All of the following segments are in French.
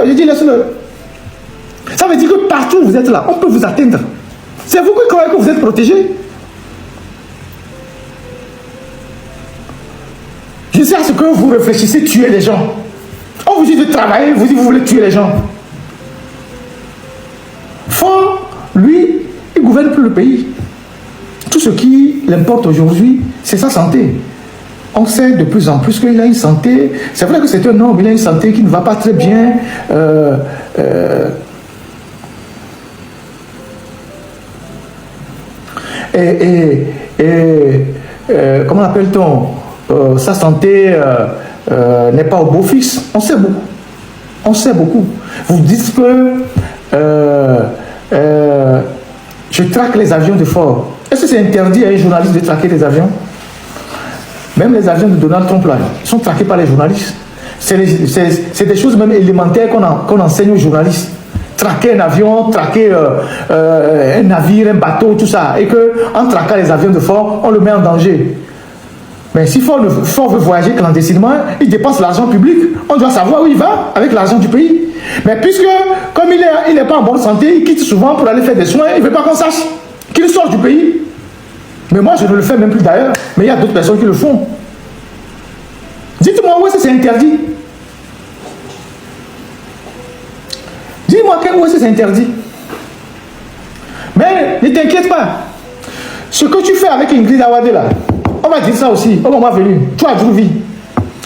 je dis laisse-le. Ça veut dire que partout où vous êtes là, on peut vous atteindre. C'est vous qui croyez que vous êtes protégé. Je sais à ce que vous réfléchissez, tuer les gens. On vous dit de travailler, vous dites que vous voulez tuer les gens. Fort, lui, il ne gouverne plus le pays. Tout ce qui l'importe aujourd'hui, c'est sa santé. On sait de plus en plus qu'il a une santé. C'est vrai que c'est un homme, il a une santé qui ne va pas très bien. Comment appelle-t-on sa santé n'est pas au beau fixe. On sait beaucoup. On sait beaucoup. Vous dites que je traque les avions de Ford. Est-ce que c'est interdit à un journaliste de traquer les avions? Même les avions de Donald Trump, là, ils sont traqués par les journalistes. C'est des choses même élémentaires qu'on enseigne aux journalistes. Traquer un avion, traquer un navire, un bateau, tout ça. Et qu'en traquant les avions de Ford, on le met en danger. Mais si Ford veut voyager clandestinement, il dépense l'argent public. On doit savoir où il va avec l'argent du pays. Mais puisque, comme il n'est pas en bonne santé, il quitte souvent pour aller faire des soins, il ne veut pas qu'on sache qu'il sort du pays. Mais moi, je ne le fais même plus d'ailleurs. Mais il y a d'autres personnes qui le font. Dites-moi où est-ce que c'est interdit? Dis-moi où est-ce que c'est interdit? Mais ne t'inquiète pas. Ce que tu fais avec Ingrid Awade là, on va dire ça aussi au moment venu. Toi, Drouvi,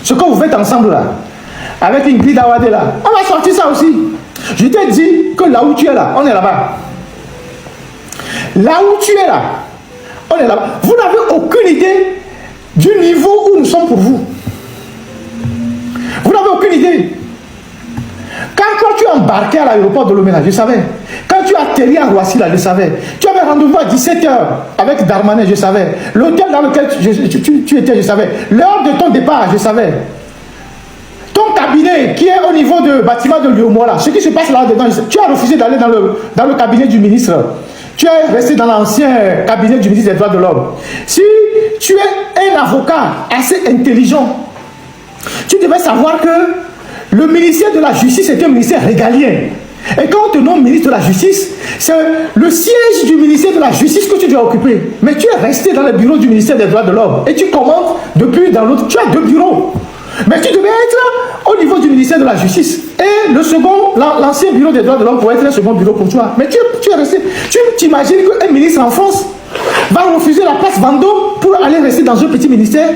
ce que vous faites ensemble là, avec Ingrid Awade là, on va sortir ça aussi. Je t'ai dit que là où tu es là, on est là-bas. Là où tu es là, on est là-bas. Vous n'avez aucune idée du niveau où nous sommes pour vous. Vous n'avez aucune idée. Quand toi tu es embarqué à l'aéroport de Lomé, je savais. Quand tu as atterri à Roissy, là, je savais. Tu avais rendez-vous à 17 h avec Darmanin, je savais. L'hôtel dans lequel tu étais, je savais. L'heure de ton départ, je savais. Ton cabinet qui est au niveau du bâtiment de Lyomo, là, ce qui se passe là-dedans, tu as refusé d'aller dans le cabinet du ministre. Tu es resté dans l'ancien cabinet du ministre des Droits de l'Homme. Si tu es un avocat assez intelligent, tu devais savoir que le ministère de la Justice est un ministère régalien. Et quand on te nomme ministre de la Justice, c'est le siège du ministère de la Justice que tu dois occuper. Mais tu es resté dans le bureau du ministère des Droits de l'Homme. Et tu commandes depuis dans l'autre. Tu as 2 bureaux. Mais tu devais être au niveau du ministère de la Justice. Et le second, l'ancien bureau des droits de l'homme pourrait être le second bureau pour toi. Mais tu es resté. Tu t'imagines qu'un ministre en France va refuser la place Vendôme pour aller rester dans un petit ministère?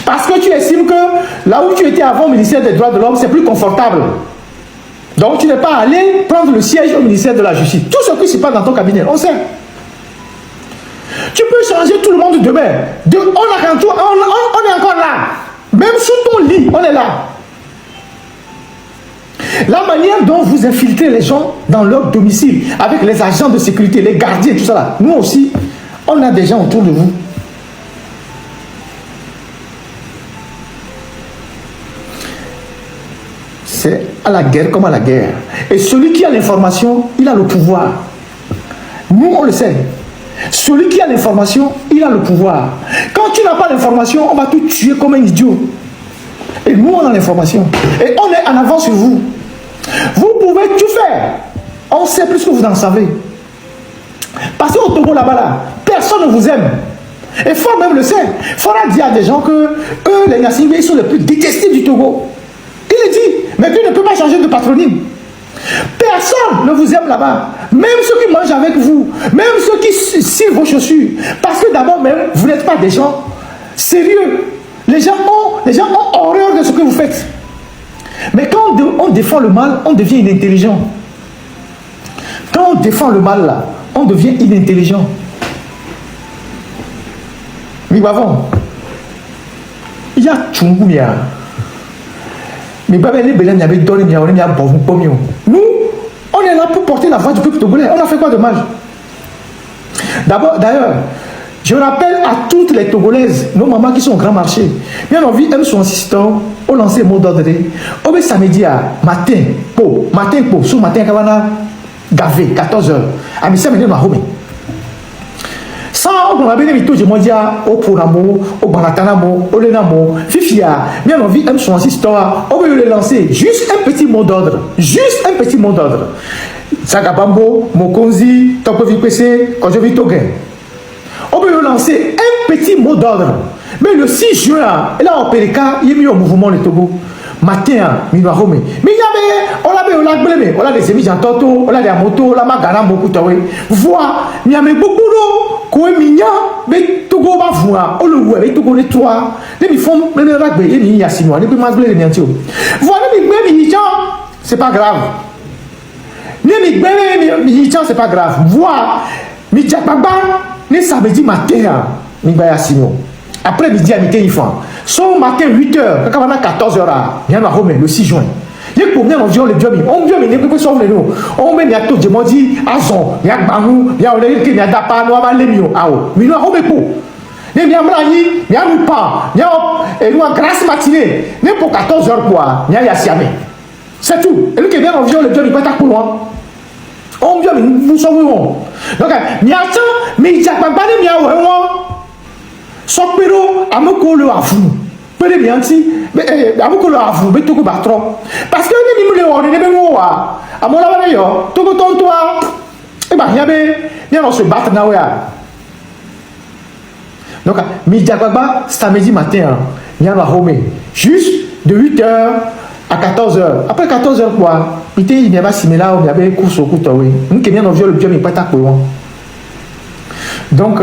Parce que tu estimes que là où tu étais avant au ministère des droits de l'homme, c'est plus confortable. Donc tu n'es pas allé prendre le siège au ministère de la Justice. Tout ce qui se passe dans ton cabinet, on sait. Tu peux changer tout le monde demain. On est encore là. Même sous ton lit, on est là. La manière dont vous infiltrez les gens dans leur domicile, avec les agents de sécurité, les gardiens, tout ça là, nous aussi, on a des gens autour de vous. C'est à la guerre comme à la guerre. Et celui qui a l'information, il a le pouvoir. Nous, on le sait. Celui qui a l'information, il a le pouvoir. Quand tu n'as pas l'information, on va te tuer comme un idiot. Et nous, on a l'information. Et on est en avance sur vous. Vous pouvez tout faire. On sait plus que vous en savez. Parce qu'au Togo, là-bas, là, personne ne vous aime. Et Ford même le sait. Ford a dit à des gens que eux, les Nassingbe, ils sont les plus détestés du Togo. Il le dit. Mais tu ne peux pas changer de patronyme. Personne ne vous aime là-bas. Même ceux qui mangent avec vous. Même ceux qui cirent vos chaussures. Parce que d'abord même, vous n'êtes pas des gens sérieux. Les gens ont horreur de ce que vous faites. Mais quand on défend le mal, on devient inintelligent. Quand on défend le mal là, on devient inintelligent. Mais avant, il y a Tchungumia. Mais nous, on est là pour porter la voix du peuple togolais. On a fait quoi de mal? D'ailleurs, je rappelle à toutes les Togolaises, nos mamans qui sont au grand marché, bien envie, elles sont assistants, on lance le mot d'ordre. Au samedi à matin, sur matin, gavé, 14 h. À midi, à home. Sans on a bien mis je dia au Ponamo, au Banatanamo, au Lenamo, Fifia, bien envie, aime son histoire, on veut le lancer. Juste un petit mot d'ordre. Juste un petit mot d'ordre. Sagabambo, Mokonzi, Tokovi PC, Kojovi Togen. On veut le lancer un petit mot d'ordre. Mais le 6 juin, là au Périka, il y a mis au mouvement le Togo. Matin, mais il y avait, on a des émis en toto, on a des motos, on a magana beaucoup de voix, il y a beaucoup d'eau, quoi, mignon, mais tout go va voir, on le voit, mais tout go les trois, les font, mais les ragbe, les mini yasinois, les masblés, les miantio. Voilà, les mini c'est pas grave. Les mini c'est pas grave. Voir, mais Djakbaba, les samedi matin, mi yasino. Après midi à midi, il faut. Son matin 8h, quand on a 14h, il y a un Rome le 6 juin. Il y a combien de gens, les jobs, on vient, mais il n'y a pas de nous. On met tout, je m'en dis, Azon, il y a Bangou, il y a Olé, il y a Dapa, il y a Lemio, mais nous avons beaucoup. Il y a Mrani, il y a Lupa, il y a grâce matinée, il y a pour 14h, quoi, il y a Yassiamé. C'est tout. Et nous qui vient, on vient, le job, il va être pour loin. On vient, mais nous sommes où? Donc, il y a ça, mais il y a pas de il y a Sopero, amoko le afu. Pere bianti, amoko le afu, be toko batro. Parce que ni mule o ni be ngoa. Amola ba yo, toko tontoa. E ba yabe, ni on se battre na wa. Donc midi Djakbaba samedi matin, ni on va home. Juste de 8h à 14h. Après 14h quoi, il n'y a pas similaire, il y avait course au couteau. Nous qui bien on viole le bien mais pas ta quoi. Donc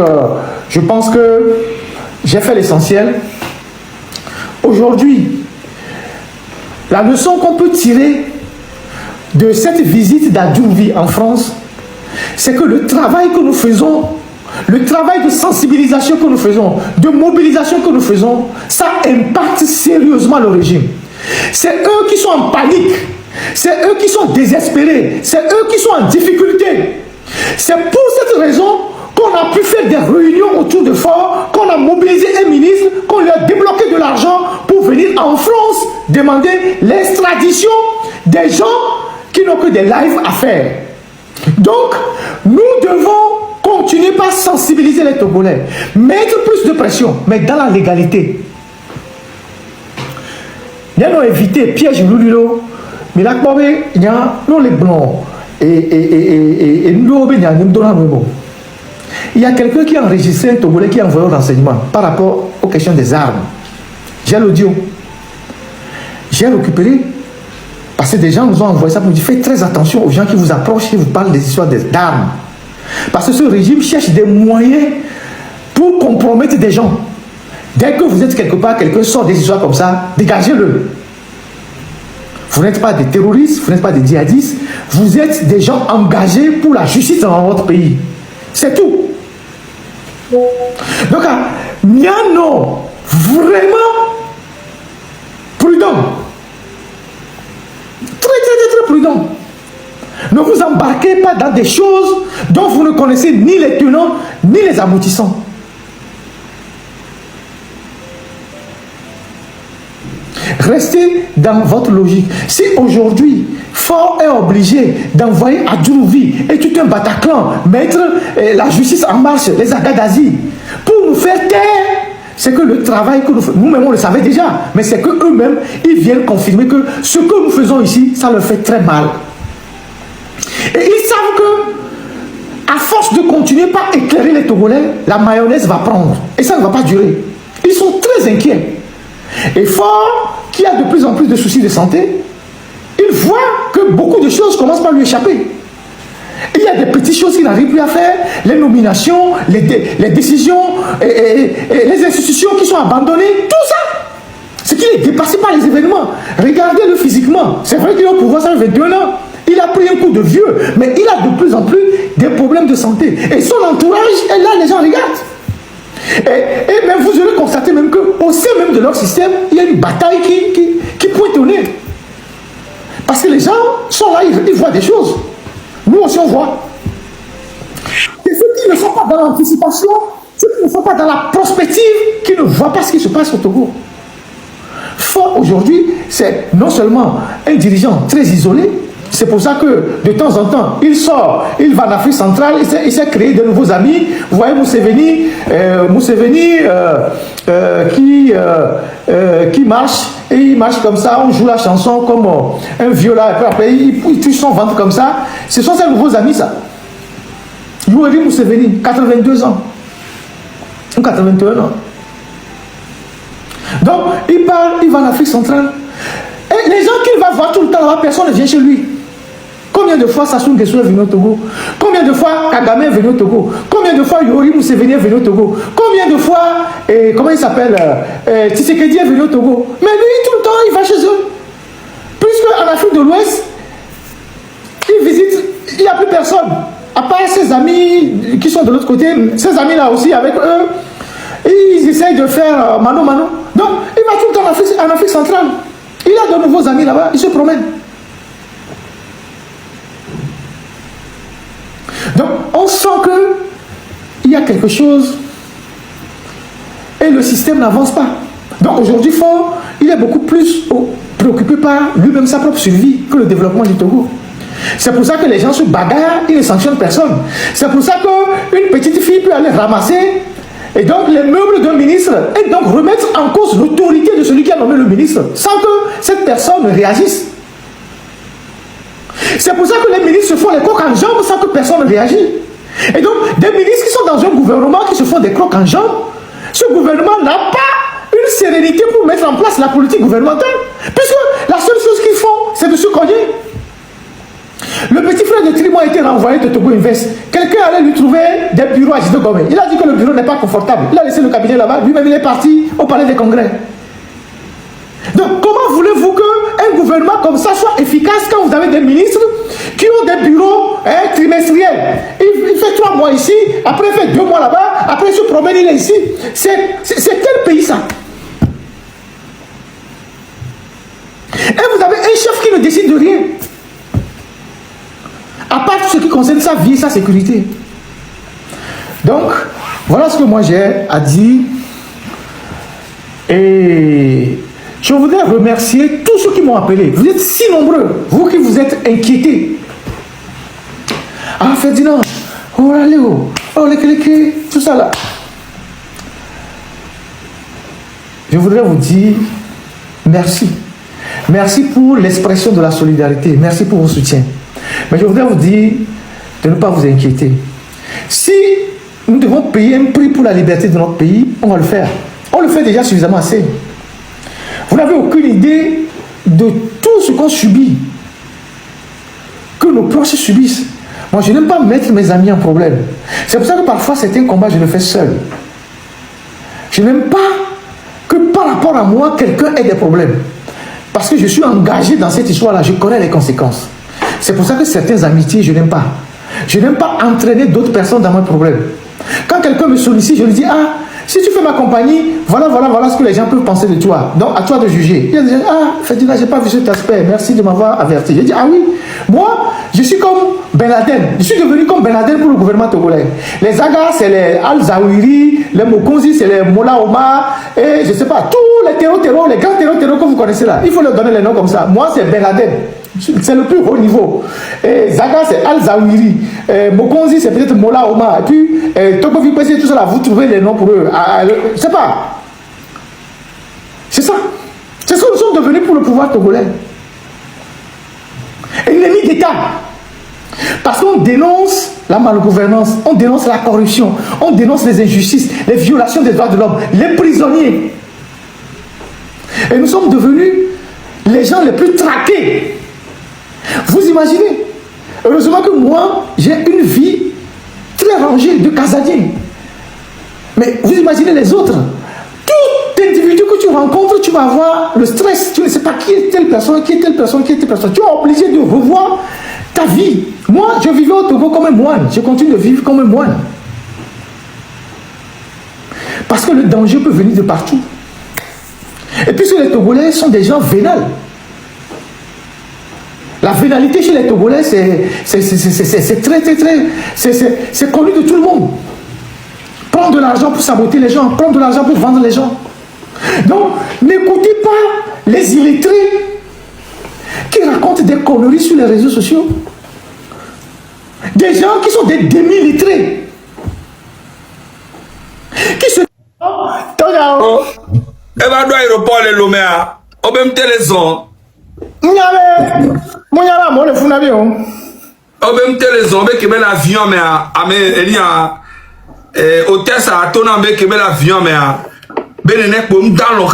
je pense que j'ai fait l'essentiel. Aujourd'hui, la leçon qu'on peut tirer de cette visite d'Adjouvi en France, c'est que le travail que nous faisons, le travail de sensibilisation que nous faisons, de mobilisation que nous faisons, ça impacte sérieusement le régime. C'est eux qui sont en panique, c'est eux qui sont désespérés, c'est eux qui sont en difficulté. C'est pour cette raison qu'on a pu faire des réunions autour de Fort, qu'on a mobilisé un ministre, qu'on lui a débloqué de l'argent pour venir en France demander l'extradition des gens qui n'ont que des lives à faire. Donc, nous devons continuer par sensibiliser les Togolais, mettre plus de pression, mais dans la légalité. Nous avons évité piège Lulilo, mais là, il y a les blancs et nous avons il y a quelqu'un qui a enregistré un Togolais qui a envoyé un renseignement par rapport aux questions des armes. J'ai l'audio. J'ai récupéré parce que des gens nous ont envoyé ça pour dire faites très attention aux gens qui vous approchent et vous parlent des histoires d'armes. Parce que ce régime cherche des moyens pour compromettre des gens. Dès que vous êtes quelque part, quelqu'un sort des histoires comme ça, dégagez-le. Vous n'êtes pas des terroristes, vous n'êtes pas des djihadistes, vous êtes des gens engagés pour la justice dans votre pays. C'est tout. Donc, Miano, vraiment prudent. Très prudent. Ne vous embarquez pas dans des choses dont vous ne connaissez ni les tenants, ni les aboutissants. Restez dans votre logique. Si aujourd'hui, Fort est obligé d'envoyer à Djourouvi et tout un Bataclan mettre la justice en marche, les Agadazi, pour nous faire taire, c'est que le travail que nous faisons, nous-mêmes on le savait déjà, mais c'est qu'eux-mêmes, ils viennent confirmer que ce que nous faisons ici, ça leur fait très mal. Et ils savent que, à force de continuer par éclairer les Togolais, la mayonnaise va prendre. Et ça ne va pas durer. Ils sont très inquiets. Et Fort, qui a de plus en plus de soucis de santé, il voit que beaucoup de choses commencent par lui échapper. Il y a des petites choses qu'il n'arrive plus à faire, les nominations, les décisions, et les institutions qui sont abandonnées, tout ça. C'est qu'il est dépassé par les événements. Regardez-le physiquement. C'est vrai qu'il est au pouvoir, ça fait 21 ans. Il a pris un coup de vieux, mais il a de plus en plus des problèmes de santé. Et son entourage est là, les gens regardent. Et même vous aurez constaté même qu'au sein même de leur système, il y a une bataille qui pointe au nez. Parce que les gens sont là, ils voient des choses. Nous aussi on voit. Et ceux qui ne sont pas dans l'anticipation, ceux qui ne sont pas dans la prospective, qui ne voient pas ce qui se passe au Togo. Fort aujourd'hui, c'est non seulement un dirigeant très isolé, c'est pour ça que de temps en temps, il sort, il va en Afrique centrale, il s'est créé de nouveaux amis. Vous voyez Museveni, qui marche, et il marche comme ça, on joue la chanson comme un viola, et puis après il touche son ventre comme ça. Ce sont ses nouveaux amis, ça. Yoweri Museveni, 82 ans. Ou 81 ans. Donc, il part, il va en Afrique centrale. Et les gens qu'il va voir tout le temps là, personne ne vient chez lui. Combien de fois Sassou Nguesso est venu au Togo? Combien de fois Kagame est venu au Togo? Combien de fois Yoweri Museveni est venu au Togo? Combien de fois, comment il s'appelle, Tshisekedi est venu au Togo? Mais lui, tout le temps, il va chez eux. Puisque en Afrique de l'Ouest, il visite, il n'y a plus personne. À part ses amis qui sont de l'autre côté, ses amis là aussi avec eux, ils essayent de faire mano mano. Donc, il va tout le temps en Afrique centrale. Il a de nouveaux amis là-bas, il se promène. Donc, on sent qu'il y a quelque chose et le système n'avance pas. Donc, aujourd'hui, il est beaucoup plus préoccupé par lui-même sa propre survie que le développement du Togo. C'est pour ça que les gens se bagarrent, ils ne sanctionnent personne. C'est pour ça qu'une petite fille peut aller ramasser et donc les meubles d'un ministre et donc remettre en cause l'autorité de celui qui a nommé le ministre sans que cette personne ne réagisse. C'est pour ça que les ministres se font les crocs en jambes sans que personne ne réagisse. Et donc, des ministres qui sont dans un gouvernement qui se font des crocs en jambes, ce gouvernement n'a pas une sérénité pour mettre en place la politique gouvernementale. Puisque la seule chose qu'ils font, c'est de se cogner. Le petit frère de Trimo a été renvoyé de Togo Invest. Quelqu'un allait lui trouver des bureaux à Gido Gomé. Il a dit que le bureau n'est pas confortable. Il a laissé le cabinet là-bas. Lui-même, il est parti au palais des congrès. Donc, comment voulez-vous qu'un gouvernement comme ça soit efficace quand vous avez des ministres qui ont des bureaux trimestriels? Il fait 3 mois ici, après il fait 2 mois là-bas, après il se promène, il est ici. C'est quel pays ça? Et vous avez un chef qui ne décide de rien. À part ce qui concerne sa vie et sa sécurité. Donc, voilà ce que moi j'ai à dire. Et je voudrais remercier tous ceux qui m'ont appelé. Vous êtes si nombreux, vous qui vous êtes inquiétés. Ah, Ferdinand, oh, Léo, oh, les tout ça là. Je voudrais vous dire merci. Merci pour l'expression de la solidarité. Merci pour vos soutiens. Mais je voudrais vous dire de ne pas vous inquiéter. Si nous devons payer un prix pour la liberté de notre pays, on va le faire. On le fait déjà suffisamment assez. Vous n'avez aucune idée de tout ce qu'on subit, que nos proches subissent. Moi, je n'aime pas mettre mes amis en problème. C'est pour ça que parfois, certains combats, je le fais seul. Je n'aime pas que par rapport à moi, quelqu'un ait des problèmes. Parce que je suis engagé dans cette histoire-là, je connais les conséquences. C'est pour ça que certaines amitiés, je n'aime pas. Je n'aime pas entraîner d'autres personnes dans mes problèmes. Quand quelqu'un me sollicite, je lui dis, ah, si tu fais ma compagnie, voilà ce que les gens peuvent penser de toi. Donc, à toi de juger. Il y a des gens, ah, Ferdinand, je n'ai pas vu cet aspect, merci de m'avoir averti. Je dis, ah oui, moi, je suis comme Ben Laden. Je suis devenu comme Ben Laden pour le gouvernement togolais. Les Agas, c'est les Al-Zawiri, les Mokonzi, c'est les Mola Omar, et je ne sais pas, tous les terreaux, les grands terreaux que vous connaissez là. Il faut leur donner les noms comme ça. Moi, c'est Ben Laden. C'est le plus haut niveau. Et Zaga, c'est Al-Zawiri. Mokonzi, c'est peut-être Mola Omar. Et puis, Tokovi Pessi, tout ça là, vous trouvez les noms pour eux. Je sais pas. C'est ça. C'est ce que nous sommes devenus pour le pouvoir togolais. Et l'ennemi d'État. Parce qu'on dénonce la malgouvernance, on dénonce la corruption, on dénonce les injustices, les violations des droits de l'homme, les prisonniers. Et nous sommes devenus les gens les plus traqués. Vous imaginez? Heureusement que moi, j'ai une vie très rangée de Casadien. Mais vous imaginez les autres? Tout individu que tu rencontres, tu vas avoir le stress. Tu ne sais pas qui est telle personne, qui est telle personne, qui est telle personne. Tu es obligé de revoir ta vie. Moi, je vivais au Togo comme un moine. Je continue de vivre comme un moine. Parce que le danger peut venir de partout. Et puisque les Togolais sont des gens vénales. La vénalité chez les Togolais, c'est c'est connu de tout le monde. Prendre de l'argent pour saboter les gens, prendre de l'argent pour vendre les gens. Donc, n'écoutez pas les illettrés qui qui racontent des conneries sur les réseaux sociaux. Des gens qui sont des demi-lettrés. Qui se... Eh ben, doit aéroport les Lomea. Au même téléson. Mounyama, moi le fou d'avion. Au même téléson, mais que l'avion, mais il y a hôtel ça a tourné avec que l'avion, mais ben les pour dans l'eau.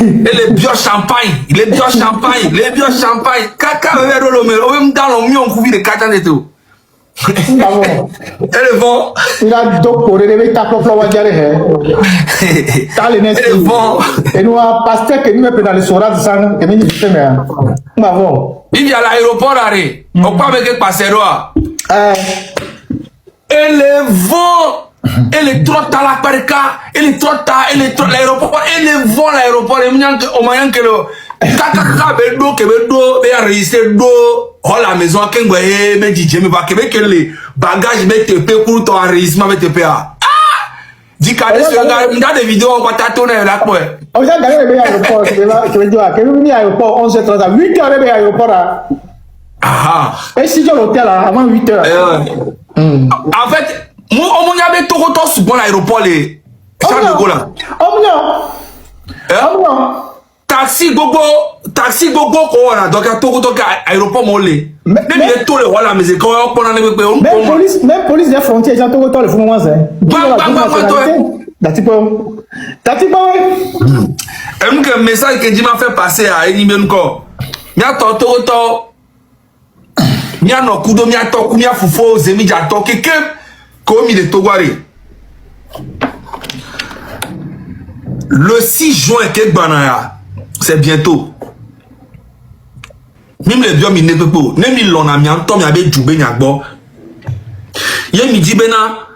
Et les bio champagne, les bio champagne, les bio champagne. Caca vers le Lomé, au même dans l'eau, mieux on couvre les 4 ans et tout. Elle est bon. Il a deux pour les ta propre wadiare. T'as les nestes. Et nous a pasteur que nous mettons dans le sorat de sang et nous disons mais bravo. Il y a l'aéroport arrêt. On peut avec passer là. Elle est bon. Elle est trop tard la parka. Elle est trop tard. Elle est trop l'aéroport. Elle est bon l'aéroport. Et au moyen que le kaka bedo que bedo be enregistrer do. Oh la maison qu'un gars me dit j'aime pas que les bagages mettent TP pour ton enregistrement mettent TP ah dis qu'à regarde des vidéos on va tâtonner là quoi on va aller à l'aéroport je vais dire que nous venons à l'aéroport 11h30 à 8h à l'aéroport là ah et si j'ai l'hôtel avant 8h en fait moi on y avait tout autant souvent l'aéroport les Charles de Gaulle là taxi gogo ko na donc to aéroport molé même les tout le voilà mais quand on prend même police des frontières gens to le fou moi ça datipo et que message que dit m'a fait passer à Enimé encore mia to mia no kudo mia to mia fufo zemi ja to keke ko mi de togwari le 6 juin que banaya c'est bientôt. Même les biens minés pepo, même ils l'ont mis en temps, mais avec Djoubé Nyagbo. Il y a midi bena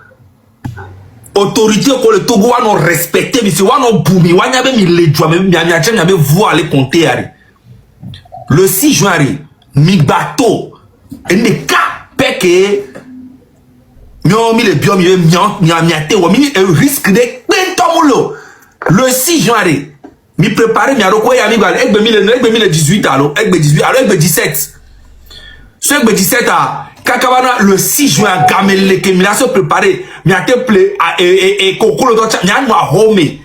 autorité que le Togo a non respecté, mais c'est wa non boumi, wa n'y avait mis les joies, mais n'y avait voix aller compter. Le 6 juin, mi bateau, et ne cas péké, mi les biens mi risque de pentomolo. Le 6 juin, mi préparé mi aroko ya mi gal egbe 2018 alors egbe 18 alors egbe 17 ce egbe 17 a kakabana le 6 juin gamele ke mi la se préparé mi a te play et kokolo to mi a no home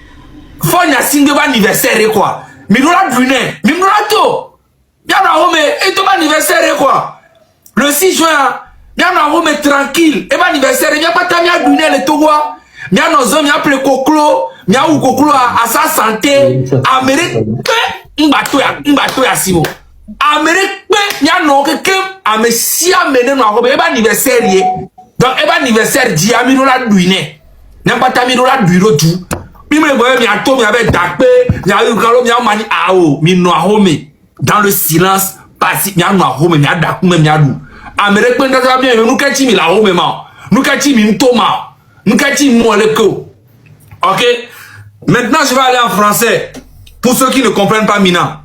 fo nya singbe ba anniversaire quoi mi do la brune mi do la to mi a no home et to ba anniversaire quoi le 6 juin mi a no home tranquille et ba anniversaire mi a pas ta mi a brune le togo mi a no zo mi a play kokolo Mia ou kokolo à sa santé Amérique mbato ya simo Amérique mia no keke amesi amene no akobe eba anniversaire ye donc eba anniversaire di amiro la duine n'importe amiro la duiro tout mi me boye mia to mia be dakpe mia ukalo mia mani ao mi no ahome dans le silence pasi mia no ahome mia dakume mia du Amérique ndasa bien nous kati mi la home ma nous kati mi ntoma nous kati mo le ko. OK. Maintenant, je vais aller en français. Pour ceux qui ne comprennent pas Mina.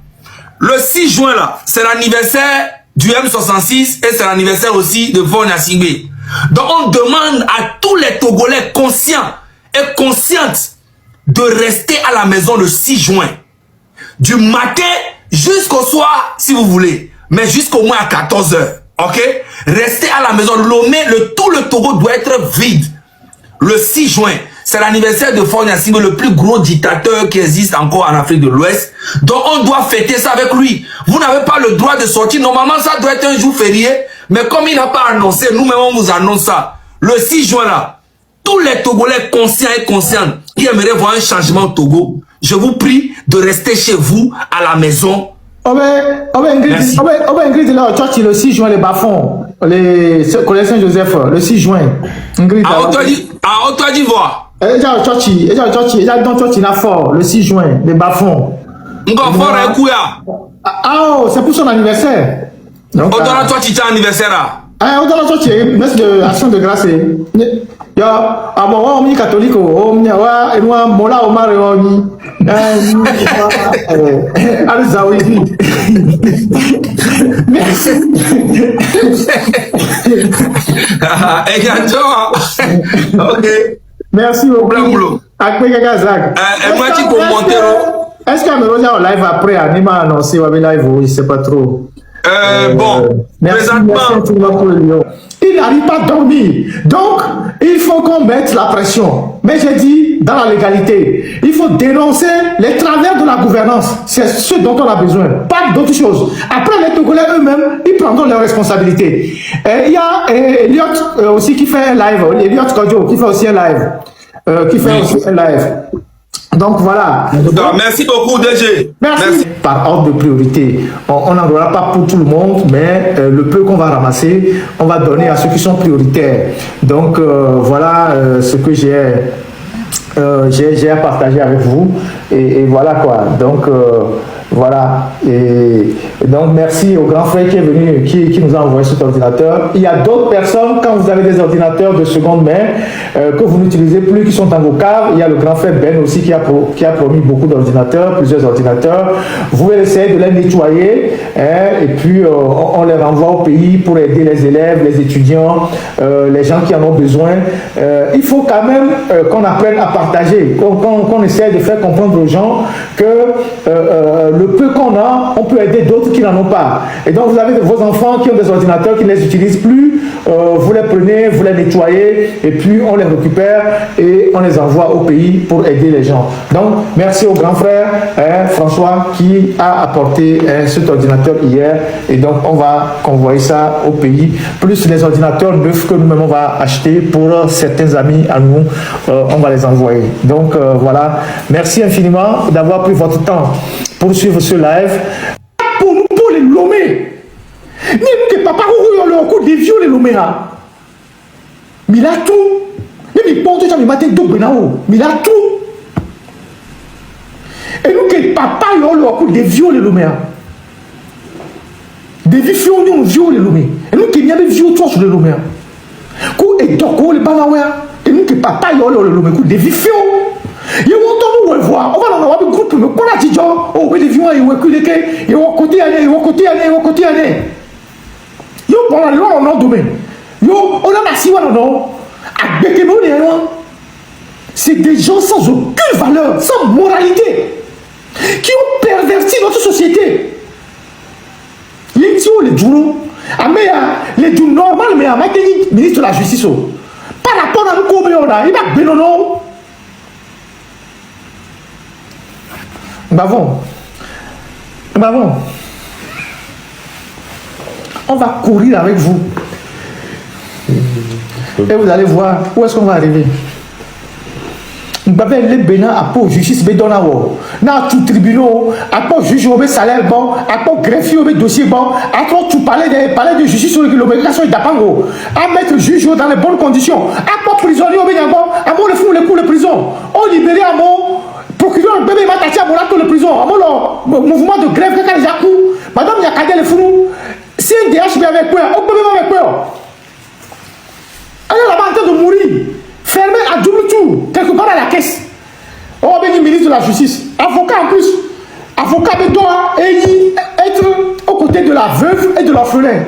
Le 6 juin, là, c'est l'anniversaire du M66 et c'est l'anniversaire aussi de Von Yassingbe. Donc, on demande à tous les Togolais conscients et conscientes de rester à la maison le 6 juin. Du matin jusqu'au soir, si vous voulez. Mais jusqu'au moins à 14 h. OK? Restez à la maison. Tout le Togo doit être vide. Le 6 juin. C'est l'anniversaire de Faure Gnassingbé, le plus gros dictateur qui existe encore en Afrique de l'Ouest. Donc on doit fêter ça avec lui. Vous n'avez pas le droit de sortir. Normalement, ça doit être un jour férié. Mais comme il n'a pas annoncé, nous-mêmes on vous annonce ça. Le 6 juin là, tous les Togolais conscients et conscientes qui aimeraient voir un changement au Togo, je vous prie de rester chez vous à la maison. Ingrid là au church le 6 juin les bas-fonds, les collèges Saint-Joseph le 6 juin. Ingrid à Haute d'Ivoire. Eja dans church na fort le 6 juin les bas-fonds. Encore fort un coup ya. Ah c'est pour son anniversaire. Donc on donne toi tu anniversaire là. Ah on donne toi tu messe de action de grâce. Yo abo wa mi catholique o mi wa enwa mola o mare o ni. Alza oui. Merci. OK. Merci beaucoup. Et moi, tu commentes. Est-ce qu'Amérosia en live après, Anima a annoncé Wabi Live, je ne sais pas trop. Bon, Merci, présentement. merci pour le lion. Il n'arrive pas à dormir. Donc, il faut qu'on mette la pression. Mais j'ai dit, dans la légalité, il faut dénoncer les travers de la gouvernance. C'est ce dont on a besoin. Pas d'autre chose. Après, les Togolais eux-mêmes, ils prendront leurs responsabilités. Il y a Elliot aussi qui fait un live. Elliot Kodjo qui fait aussi un live. Donc voilà. Donc, merci beaucoup, DG. Merci. Par ordre de priorité. On n'en donnera pas pour tout le monde, mais le peu qu'on va ramasser, on va donner à ceux qui sont prioritaires. Donc voilà ce que j'ai à partager avec vous. Et voilà quoi. Donc voilà. Et donc merci au grand frère qui est venu, qui nous a envoyé cet ordinateur. Il y a d'autres personnes, quand vous avez des ordinateurs de seconde main, que vous n'utilisez plus, qui sont dans vos caves. Il y a le grand frère Ben aussi qui a promis beaucoup d'ordinateurs, plusieurs ordinateurs. Vous pouvez essayer de les nettoyer, hein, et puis on les renvoie au pays pour aider les élèves, les étudiants, les gens qui en ont besoin. Il faut quand même qu'on apprenne à partager, qu'on essaie de faire comprendre aux gens que le peu qu'on a, on peut aider d'autres qui n'en ont pas. Et donc vous avez vos enfants qui ont des ordinateurs qui ne les utilisent plus, vous les prenez, vous les nettoyez, et puis on les récupère et on les envoie au pays pour aider les gens. Donc merci au grand frère François qui a apporté cet ordinateur hier, et donc on va convoyer ça au pays, plus les ordinateurs neufs que nous-mêmes on va acheter pour certains amis à nous, on va les envoyer. Donc voilà, merci infiniment d'avoir pris votre temps pour suivre ce live. Pour nous, pour les Lomé. Ni nous que papa ou le coup des vieux les Lomé là. Mais là tout. Même il porte ça le matin double là-haut. Mais là tout. Et nous que papa ou le coup des vieux les Lomé. Des vieux vieux les Lomé. Et nous que n'y a des vieux toi sur les Lomé. Coup et donc les banaoué. Et nous que papa ou le Lomé coup des vieux. Il y a un voir, on va dans un groupe, mais qu'on a dit, oh, mais les vieux, ils vont écouter, ils vont côté année, ils vont côté année, ils vont côté année. Yo, bon, là, on a domaine. Yo, on a assis, on a non. À Bekemo, c'est des gens sans aucune valeur, sans moralité, qui ont perverti notre société. Les tios, les djoulos, les djoulos normaux, mais à Makeni, ministre de la Justice, par rapport à nous, on a, il va bénono. Bavon, on va courir avec vous. Et vous allez voir où est-ce qu'on va arriver. Mbabé les bénin à pour justice bédonawo. Na tout tribunal, à pour juge au salaire bon, à pour greffier au dossier bon, à pour tout palais de justice sur l'obligation d'Apango, à mettre juge dans les bonnes conditions, à pour prisonnier au bénin bon, à pour le fou les coups de prison. On libérer à mon procureur le bébé m'a taché à mon acte de prison. À mon mouvement de grève quand il y a coup, madame il y a cadé les fous. Si un DH vient avec quoi, on peut même avec quoi. Elle est là-bas en train de mourir. Fermé à double tour, quelque part à la caisse. On va venir ministre de la Justice, avocat en plus. Avocat doit être aux côtés de la veuve et de l'orphelin.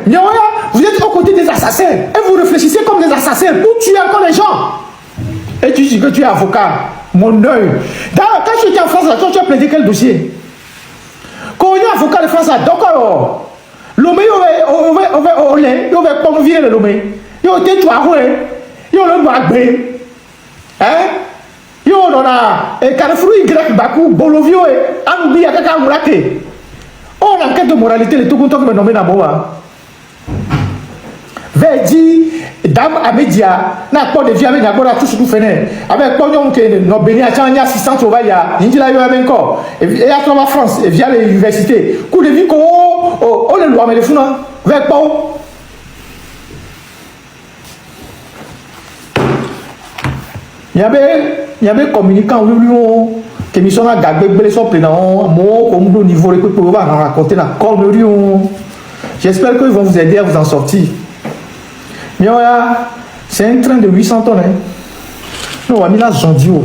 Vous êtes aux côtés des assassins et vous réfléchissez comme des assassins pour tuer encore les gens. Et tu dis que tu es avocat. Mon œil. Quand tu étais en France, là, tu as plaidé quel dossier? Quand on est avocat de France, là, donc alors, l'homme, il va pas virer l'homme. Il va être tué. Il va le battre. Hein? Yo on a et Carrefour Y Bakou Bolovio et Anoubi à Kaka Mourake. On a enquête de moralité les tout contents que me nommer Naboa. Verdi dame à média n'a pas de vie avec Nagora tout ce que vous faites avec Pognon que nos bénis à Chania 600 Trovaya, Indila yo avec encore et à travers France et via l'université. Coup de vie qu'on on le doit mais les fous non avec Pau. Il y avait communicant qui me sont à Gagbe sont prenant au niveau de pour raconter la connerie. J'espère qu'ils vont vous aider à vous en sortir. Mais c'est un train de 800 tonnes. Nous avons mis la zondio.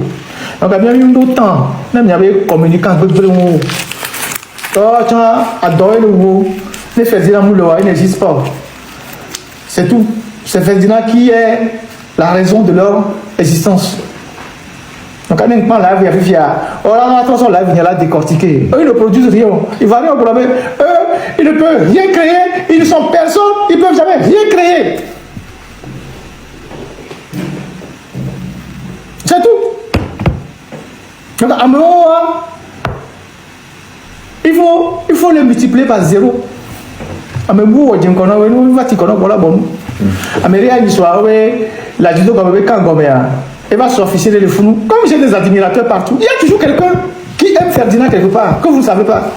Donc il y a eu un temps. Même il y avait communicant tu as adoré le mot. Les Ferdinand Mouloa, il n'existe pas. C'est tout. C'est Ferdinand qui est la raison de leur existence. Donc, quand on live, il y a Vivia. Oh là, attention, live, il y a là décortiqué. Eux, ils ne produisent rien. Ils vont rien au problème. Eux, ils ne peuvent rien créer. Ils ne sont personne. Ils ne peuvent jamais rien créer. C'est tout. Donc, à un moment, il faut les multiplier par 0. À un moment, il va t'y connaître. Voilà, bon. À mes réels, l'histoire, la judo, comme quand Gomea. Elle va s'officier les fous. Comme j'ai des admirateurs partout, il y a toujours quelqu'un qui aime Ferdinand quelque part, que vous ne savez pas.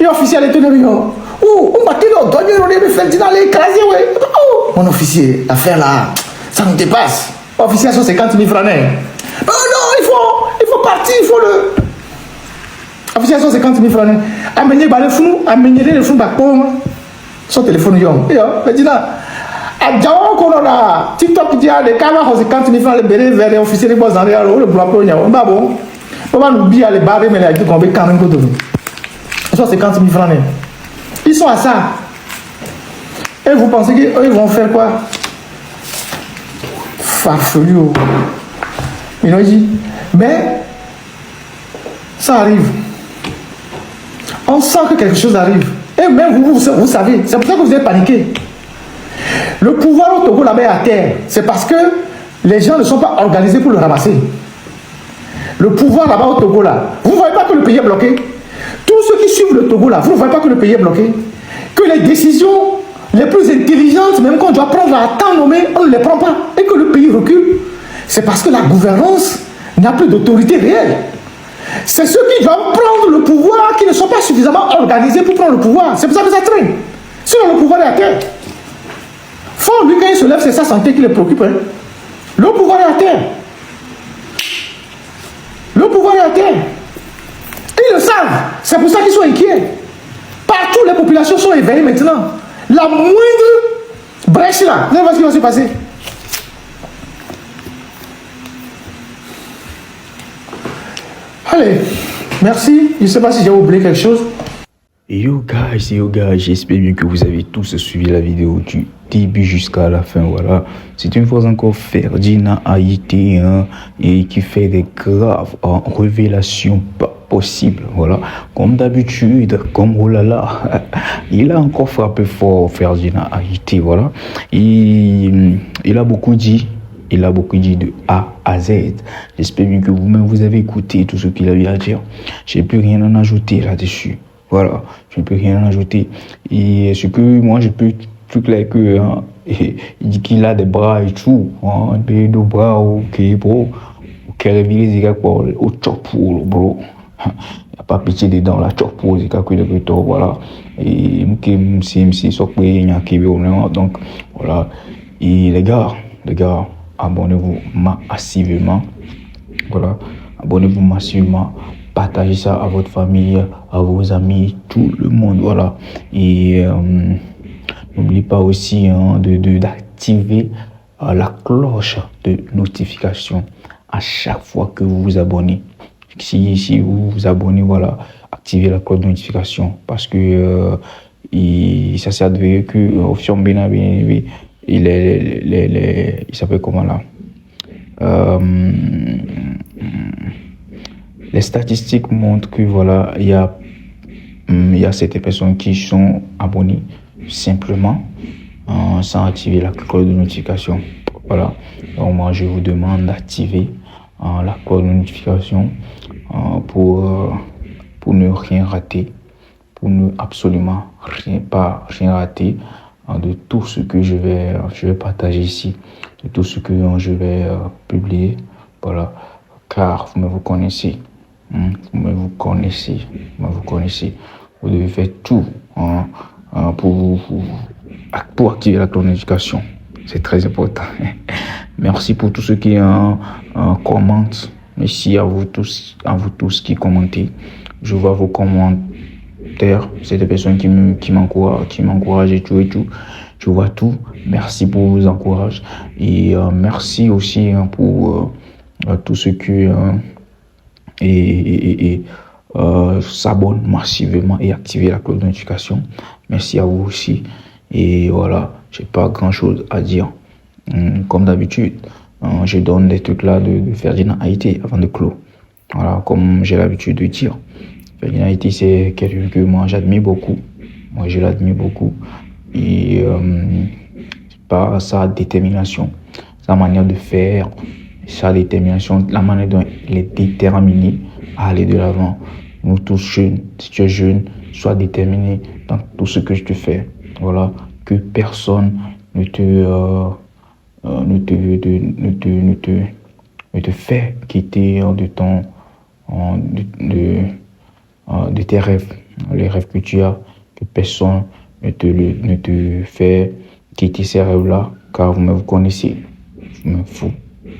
Et officier, elle est tenue. Oh, on m'a dit, on doit dire, Ferdinand, elle est écrasée, ouais. Oh, mon officier, l'affaire là, ça nous dépasse. Officier, 150 000 francs. Oh non, il faut partir, il faut le. Officier, 150 000 francs. Amener les fous, amener les fous, son téléphone, Ferdinand. À Djaon, qu'on a TikTok dit à les 50 000 francs, les bérets vers les officiers de bois dans le bloc, on va bon. On va nous dire les barres, mais les qu'on veut quand même côté. 50 000 francs. Ils sont à ça. Et vous pensez qu'ils vont faire quoi? Farfelu. Ils ont dit, mais ça arrive. On sent que quelque chose arrive. Et même vous savez, c'est pour ça que vous êtes paniqué. Le pouvoir au Togo là-bas est à terre. C'est parce que les gens ne sont pas organisés pour le ramasser. Le pouvoir là-bas au Togo là, vous ne voyez pas que le pays est bloqué. Tous ceux qui suivent le Togo là, vous ne voyez pas que le pays est bloqué. Que les décisions les plus intelligentes, même qu'on doit prendre à temps nommé, on ne les prend pas. Et que le pays recule. C'est parce que la gouvernance n'a plus d'autorité réelle. C'est ceux qui doivent prendre le pouvoir qui ne sont pas suffisamment organisés pour prendre le pouvoir. C'est pour ça que ça traîne. Sinon le pouvoir est à terre. Faut lui, quand il se lève, c'est sa santé qui le préoccupe. Hein. Le pouvoir est à terre. Le pouvoir est à terre. Ils le savent. C'est pour ça qu'ils sont inquiets. Partout, les populations sont éveillées maintenant. La moindre brèche là, vous allez voir ce qui va se passer. Allez, merci. Je ne sais pas si j'ai oublié quelque chose. Yo guys, j'espère bien que vous avez tous suivi la vidéo du début jusqu'à la fin, voilà. C'est une fois encore Ferdinand Haïti, hein, et qui fait des graves révélations pas possibles, voilà. Comme d'habitude, comme oh là là, il a encore frappé fort Ferdinand Haïti, voilà. Il a beaucoup dit. Il a beaucoup dit de A à Z. J'espère bien que vous-même vous avez écouté tout ce qu'il a eu à dire. Je n'ai plus rien à en ajouter là-dessus. Voilà, je ne peux rien en ajouter. Et ce que moi je peux tout clair que hein, il dit qu'il a des bras et tout, hein, des bras, ok bro, ok réveiller les quoi au chopo bro. Il n'y a pas pitié dedans la chopo, c'est quelque chose de voilà. Et c'est ça que il y a qui donc voilà. Et les gars, abonnez-vous massivement. Voilà, abonnez-vous massivement. Partagez ça à votre famille, à vos amis, tout le monde, voilà. Et n'oubliez pas aussi hein, d'activer la cloche de notification à chaque fois que vous vous abonnez. Si vous vous abonnez, voilà, activez la cloche de notification parce que ça s'est avéré que option il s'appelle comment là? Les statistiques montrent que voilà, il y a certaines personnes qui sont abonnées simplement sans activer la cloche de notification. Voilà. Donc moi je vous demande d'activer la cloche de notification pour ne rien rater, pour ne absolument rien rater de tout ce que je vais partager ici, de tout ce que je vais publier. Voilà. Car vous connaissez. Vous connaissez. Vous devez faire tout pour activer la cloche de notification. C'est très important. Merci pour tous ceux qui commentent. Merci à vous tous qui commentez. Je vois vos commentaires. C'est des personnes qui m'encouragent et tout. Je vois tout. Merci pour vos encouragements. Et merci aussi pour tous ceux qui s'abonnent massivement et activent la cloche de notification. Merci à vous aussi. Et voilà, j'ai pas grand chose à dire. Comme d'habitude, je donne des trucs là de Ferdinand Haïté avant de clore. Voilà, comme j'ai l'habitude de dire. Ferdinand Haïté, c'est quelqu'un que moi j'admire beaucoup. Moi, je l'admire beaucoup. Et par sa détermination, sa manière de faire, sa détermination, la manière dont il est déterminé à aller de l'avant. Nous tous jeunes, si tu es jeune, sois déterminé dans tout ce que tu fais. Voilà, que personne ne te fait quitter de tes rêves, les rêves que tu as, que personne ne te fait quitter ces rêves-là, car vous connaissez, vous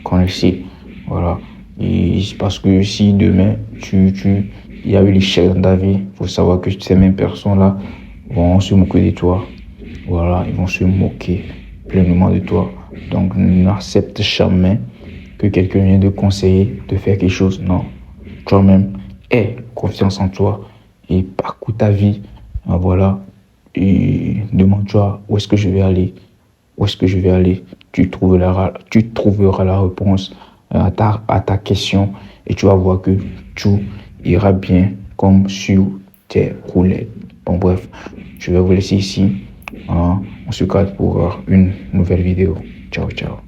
connaissez, voilà. Et parce que si demain, il y a eu l'échec dans ta vie, il faut savoir que ces mêmes personnes-là vont se moquer de toi, voilà, ils vont se moquer pleinement de toi. Donc, n'accepte jamais que quelqu'un vienne te conseiller de faire quelque chose. Non, toi-même, aie confiance en toi et parcours ta vie, voilà, et demande-toi où est-ce que je vais aller, où est-ce que je vais aller. Tu trouveras la réponse à ta question et tu vas voir que tout ira bien comme sur tes roulettes. Bon, bref, je vais vous laisser ici. On se capte pour une nouvelle vidéo. Ciao, ciao.